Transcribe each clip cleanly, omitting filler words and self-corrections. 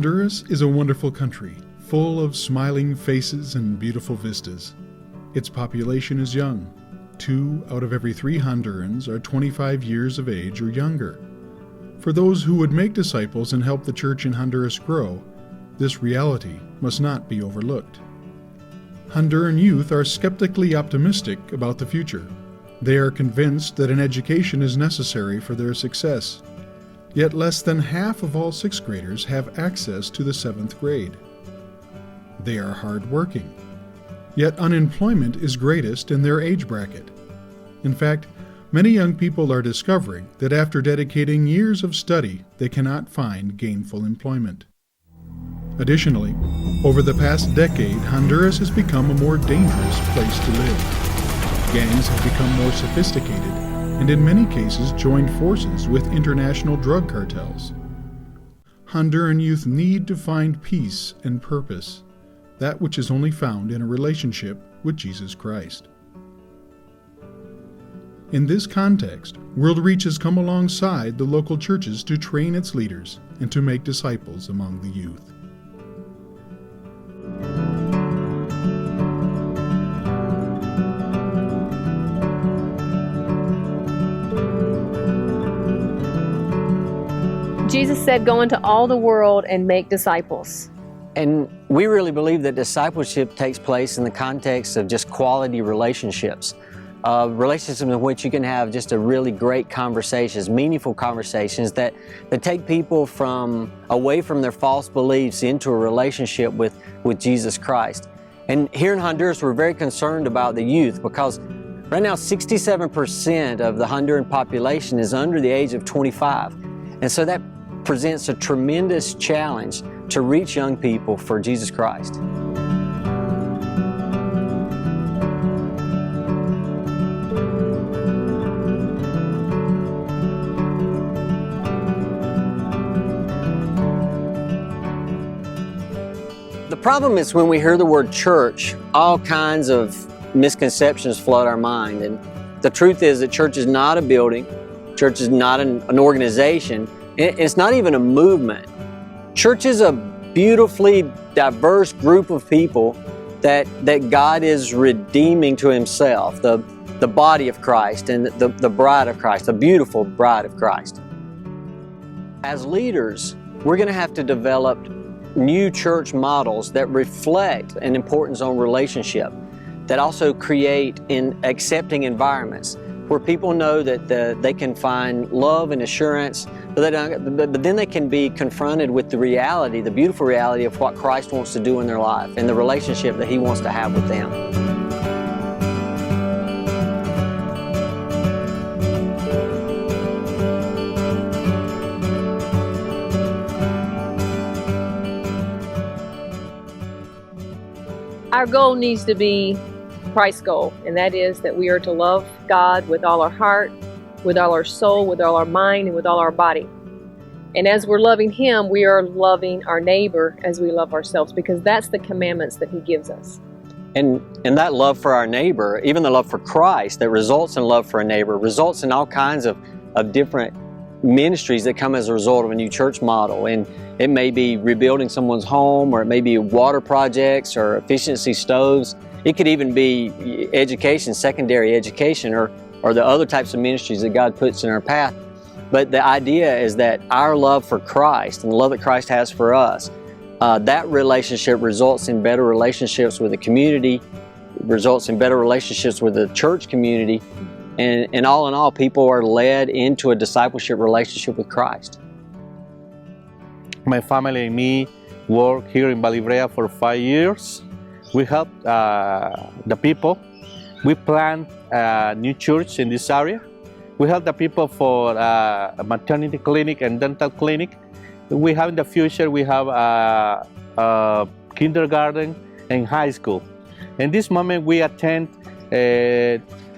Honduras is a wonderful country, full of smiling faces and beautiful vistas. Its population is young. 2 out of every 3 Hondurans are 25 years of age or younger. For those who would make disciples and help the church in Honduras grow, this reality must not be overlooked. Honduran youth are skeptically optimistic about the future. They are convinced that an education is necessary for their success. Yet less than half of all 6th graders have access to the 7th grade. They are hardworking. Yet unemployment is greatest in their age bracket. In fact, many young people are discovering that after dedicating years of study, they cannot find gainful employment. Additionally, over the past decade, Honduras has become a more dangerous place to live. Gangs have become more sophisticated and in many cases joined forces with international drug cartels. Honduran youth need to find peace and purpose, that which is only found in a relationship with Jesus Christ. In this context, World Reach has come alongside the local churches to train its leaders and to make disciples among the youth. Jesus said, go into all the world and make disciples. And we really believe that discipleship takes place in the context of just quality relationships. Relationships in which you can have just a really great conversations, meaningful conversations that take people away from their false beliefs into a relationship with Jesus Christ. And here in Honduras, we're very concerned about the youth because right now 67% of the Honduran population is under the age of 25. And so that presents a tremendous challenge to reach young people for Jesus Christ. The problem is when we hear the word church, all kinds of misconceptions flood our mind. And the truth is that church is not a building, church is not an organization, it's not even a movement. Church is a beautifully diverse group of people that God is redeeming to Himself, the body of Christ and the bride of Christ, the beautiful bride of Christ. As leaders, we're going to have to develop new church models that reflect an importance on relationship, that also create accepting environments where people know that they can find love and assurance, but then they can be confronted with the reality, the beautiful reality of what Christ wants to do in their life and the relationship that He wants to have with them. Our goal needs to be Christ's goal, and that is that we are to love God with all our heart, with all our soul, with all our mind, and with all our body. And as we're loving Him, we are loving our neighbor as we love ourselves, because that's the commandments that He gives us. And that love for our neighbor, even the love for Christ that results in love for a neighbor, results in all kinds of different ministries that come as a result of a new church model. And it may be rebuilding someone's home, or it may be water projects or efficiency stoves. It could even be education, secondary education, or the other types of ministries that God puts in our path. But the idea is that our love for Christ and the love that Christ has for us, that relationship results in better relationships with the community, results in better relationships with the church community, and all in all, people are led into a discipleship relationship with Christ. My family and me work here in Balibrea for 5 years. We help the people. We plant a new church in this area. We help the people for a maternity clinic and dental clinic. We have in the future, we have a kindergarten and high school. In this moment, we attend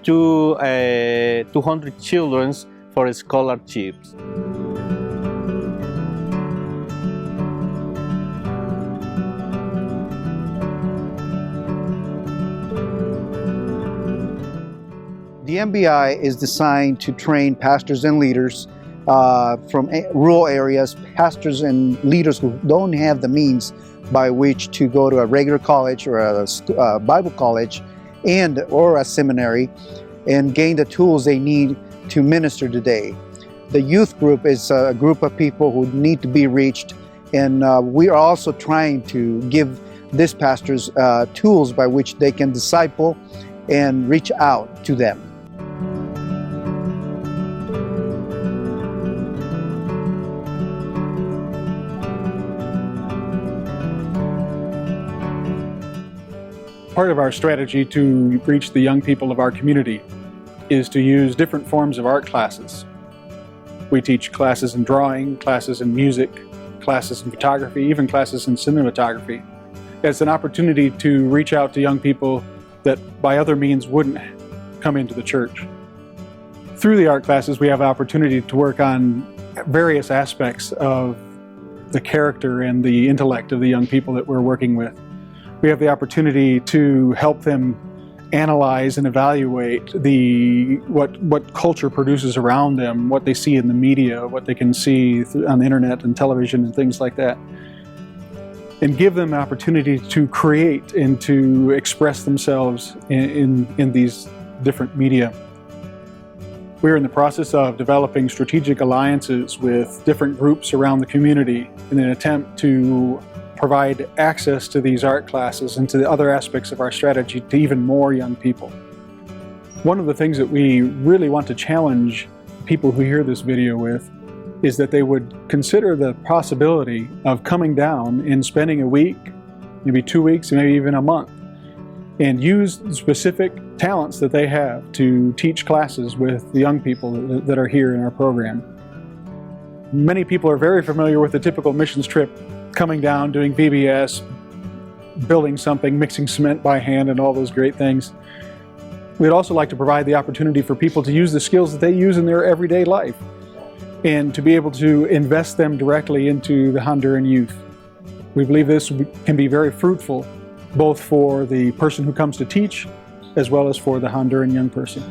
200 children for scholarships. The MBI is designed to train pastors and leaders from rural areas, pastors and leaders who don't have the means by which to go to a regular college or a Bible college or a seminary and gain the tools they need to minister today. The youth group is a group of people who need to be reached, and we are also trying to give these pastors tools by which they can disciple and reach out to them. Part of our strategy to reach the young people of our community is to use different forms of art classes. We teach classes in drawing, classes in music, classes in photography, even classes in cinematography. It's an opportunity to reach out to young people that by other means wouldn't come into the church. Through the art classes, we have an opportunity to work on various aspects of the character and the intellect of the young people that we're working with. We have the opportunity to help them analyze and evaluate what culture produces around them, what they see in the media, what they can see on the internet and television and things like that, and give them an opportunity to create and to express themselves in these different media. We're in the process of developing strategic alliances with different groups around the community in an attempt to provide access to these art classes and to the other aspects of our strategy to even more young people. One of the things that we really want to challenge people who hear this video with is that they would consider the possibility of coming down and spending a week, maybe 2 weeks, maybe even a month, and use specific talents that they have to teach classes with the young people that are here in our program. Many people are very familiar with the typical missions trip, coming down, doing VBS, building something, mixing cement by hand, and all those great things. We'd also like to provide the opportunity for people to use the skills that they use in their everyday life and to be able to invest them directly into the Honduran youth. We believe this can be very fruitful, both for the person who comes to teach as well as for the Honduran young person.